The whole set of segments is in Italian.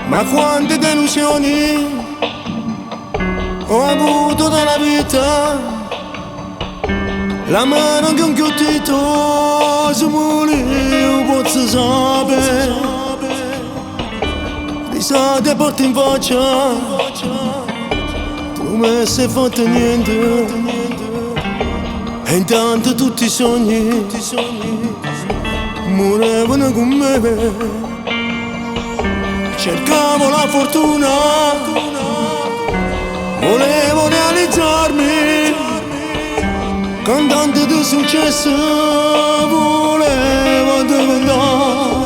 Ma quante delusioni ho avuto dalla vita, la mano che ho inghiottito su mulino posso sapere, risate porti in faccia, tu mi sei fatto niente, e intanto tutti i sogni morevano con me. Cercavo la fortuna, volevo realizzarmi, con tanto di successo volevo diventare.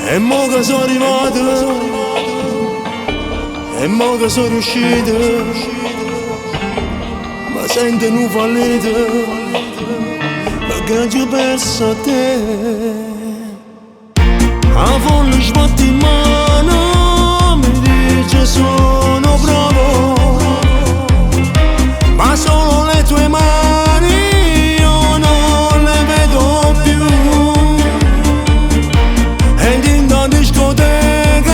E mo che sono arrivato, e mo che sono riuscito, ma sento un fallito, perché ci ho perso a te. A fondo sbatti in mano, mi dice sono bravo, ma solo le tue mani io non le vedo più. Ed in una discoteca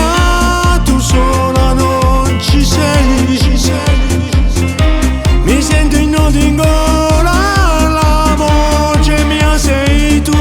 tu sola non ci sei, mi sento in nodo in gola, la voce mia sei tu.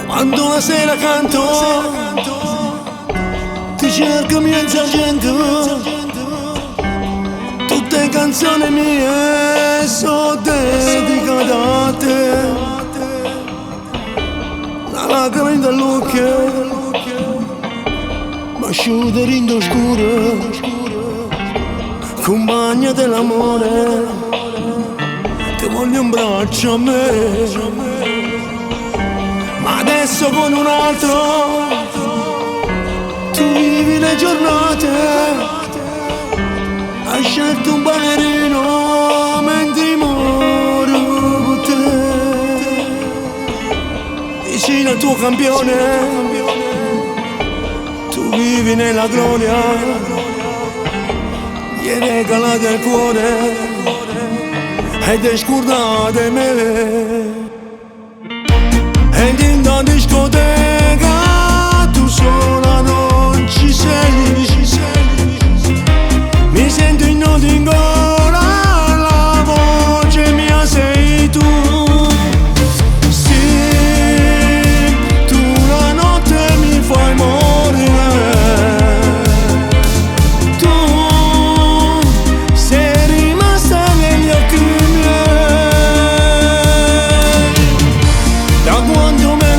Quando la sera canto, ti cerco miezza gente, tutte canzoni mie sono dedicate a te. La lacrima dall'occhio, ma asciutta in oscuro, compagna dell'amore, ti voglio un braccio a me. Ma adesso con un altro tu vivi le giornate, hai scelto un ballerino mentre moro con te. Vicino al tuo campione tu vivi nella gloria, gli hai regalato il cuore ed hai scordato me. Ed in una discoteca tu sola non ci sei, mi sento in nodo in gola, la voce mia sei tu. Sì, tu la notte mi fai morire, tu sei rimasta negli occhi miei. Da quando me